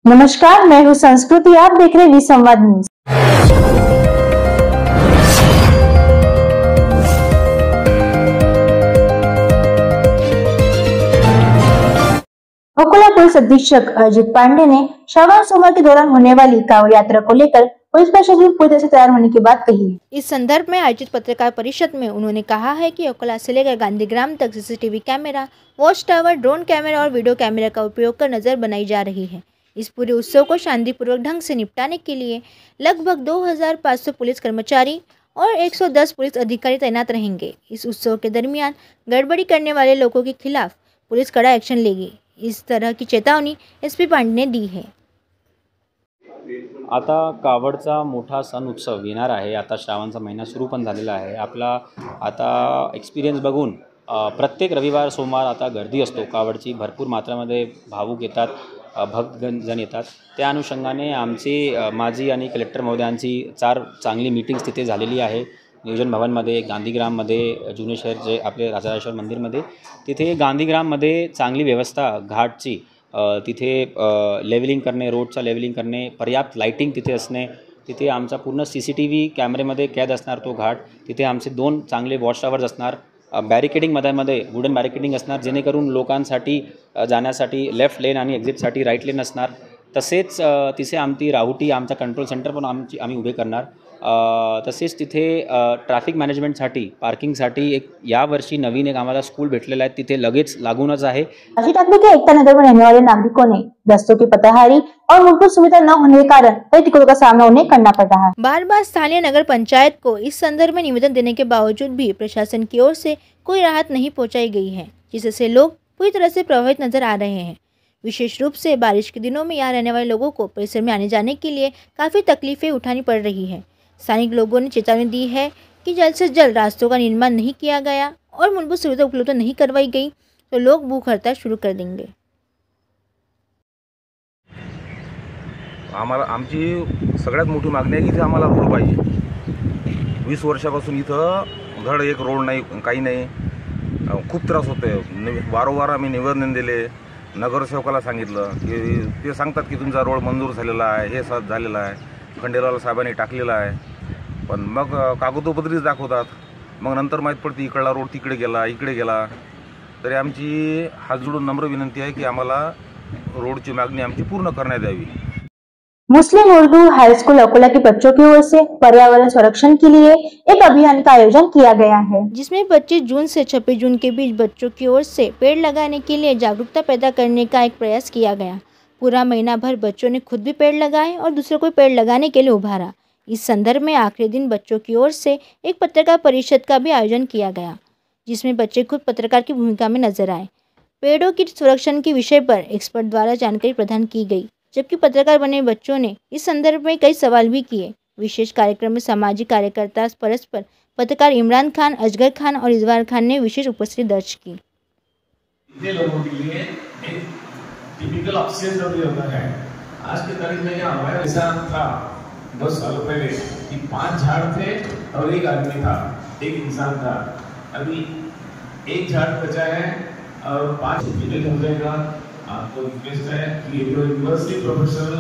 नमस्कार, मैं हूँ संस्कृति। आप देख रहे हैं विसंवाद न्यूज। अकोला पुलिस अधीक्षक अजित पांडे ने श्रावण सोमवार के दौरान होने वाली कांवड़ यात्रा को लेकर पुलिस प्रशासन पूरी तरह से तैयार होने की बात कही है। इस संदर्भ में आयोजित पत्रकार परिषद में उन्होंने कहा है कि अकोला से लेकर गांधीग्राम तक CCTV camera, watch tower, drone camera और वीडियो कैमरा का उपयोग कर नजर बनाई जा रही है। इस पूरे उत्सव को शांतिपूर्वक ढंग से निपटाने के लिए लगभग 2500 पुलिस कर्मचारी और 110 पुलिस अधिकारी तैनात रहेंगे। इस उत्सव के दरमियान गड़बड़ी करने वाले लोगों के खिलाफ पुलिस कड़ा एक्शन लेगी। इस तरह की चेतावनी एसपी पांडे ने दी है। आता कावडचा मोठा सण उत्सव येणार आहे। आता श्रावणचा महिना सुरू पण झालेला आहे। आपला आता एक्सपिरियन्स बघून प्रत्येक रविवार सोमवार आता गर्दी असतो कावडची, भरपूर मात्रामध्ये भाविक येतात, भक्तजन येतात। त्या अनुषंगाने आमची माजी आणि कलेक्टर महोदयांची 4 चांगली मीटिंग्स तिथे झालेली आहे। नियोजन भवनमध्ये, गांधीग्राममध्ये, जुने शहर जे आपले राजाराजेश्वर मंदिरमध्ये, तिथे गांधीग्राममध्ये चांगली व्यवस्था घाटची, तिथे लेवलिंग करणे, रोडचा लेवलिंग करणे, पर्याप्त लाइटिंग तिथे असणे, तिथे आमचा पूर्ण CCTV कॅमेरेमध्ये कैद असणार तो घाट, तिथे आमचे 2 चांगले वॉच टावर्स असणार, बॅरिकेडिंग मध्ये वुडन बॅरिकेडिंग असणार, जेणेकरून लोकांसाठी जाण्यासाठी लेफ्ट लेन आणि एक्झिटसाठी राईट लेन असणार। तसेच तिथे आमची राहुटी, आमचा कंट्रोल सेंटर पण आम्ही उभे करणार। तसेच तिथे ट्रॅफिक मॅनेजमेंटसाठी, पार्किंगसाठी एक यावर्षी नवीन एक आम्हाला स्कूल भेटलेला आहे, तिथे लगेच लागूनच आहे। टाकने के एकता नगर में रहने वाले नागरिकों ने दस्तों की पताहारी और मूलभूत सुविधा न होने के कारण कई दिक्कतों का सामना उन्हें करना पड़ रहा है। बार बार स्थानीय नगर पंचायत को इस संदर्भ में निवेदन देने के बावजूद भी प्रशासन की ओर से कोई राहत नहीं पहुंचाई गई है, जिससे लोग पूरी तरह से प्रभावित नजर आ रहे हैं। विशेष रूप से बारिश के दिनों में यहाँ रहने वाले लोगों को परिसर में आने जाने के लिए काफ़ी तकलीफें उठानी पड़ रही है। स्थानिक लोगों ने चेतावनी दी है कि जल्द से जल्द रास्तों का निर्माण नहीं किया गया और मूलभूत सुविधा उपलब्ध नहीं करवाई गई तो लोग भूख हड़ताल शुरू कर देंगे। आम्हाला आमची सगळ्यात मोठी मागणी आहे की इथे आम्हाला रोड पाहिजे। 20 वर्षापासून इथं धड एक रोड नाही, काही नाही, खूप त्रास होतोय। वारंवार आम्ही निवेदन दिले, नगरसेवकाला सांगितलं की ते सांगतात की तुमचा रोड मंजूर झालेला आहे, हे सब झालेला आहे, खंडेलवाल साहेबांनी टाकलेला आहे, पण मग कागदोपत्रीच दाखवतात। मग नंतर माहीत पडते इकडला रोड तिकडे गेला, इकडे गेला। तरी आमची हात जोडून नम्र विनंती आहे की आम्हाला रोडची मागणी आमची पूर्ण करण्यात यावी। मुस्लिम उर्दू हाई स्कूल अकोला के बच्चों की ओर से पर्यावरण संरक्षण के लिए एक अभियान का आयोजन किया गया है, जिसमें 25 जून से 26 जून के बीच बच्चों की ओर से पेड़ लगाने के लिए जागरूकता पैदा करने का एक प्रयास किया गया। पूरा महीना भर बच्चों ने खुद भी पेड़ लगाए और दूसरों को पेड़ लगाने के लिए उभारा। इस संदर्भ में आखिरी दिन बच्चों की ओर से एक पत्रकार परिषद का भी आयोजन किया गया, जिसमें बच्चे खुद पत्रकार की भूमिका में नजर आए। पेड़ों की संरक्षण के विषय पर एक्सपर्ट द्वारा जानकारी प्रदान की गई, जबकि पत्रकार बने बच्चों ने इस संदर्भ में कई सवाल भी किए। विशेष कार्यक्रम में सामाजिक कार्यकर्ता परस्पर पत्रकार इमरान खान, अजगर खान और इजवार खान ने विशेष उपस्थिति दर्ज की। इतने लोगों के लिए एक टिपिकल ऑक्सीजन जो भी होता है, आज की तारीख में क्या हुआ है, ऐसा था 10 साल पहले कि 5 झाड़ थे और एक आदमी था, एक इंसान था। अभी 1 झाड़ बचा है और 5 विलेज हो जाएगा। आपको रिक्वेस्ट है कि यूनिवर्सिटी प्रोफेशनल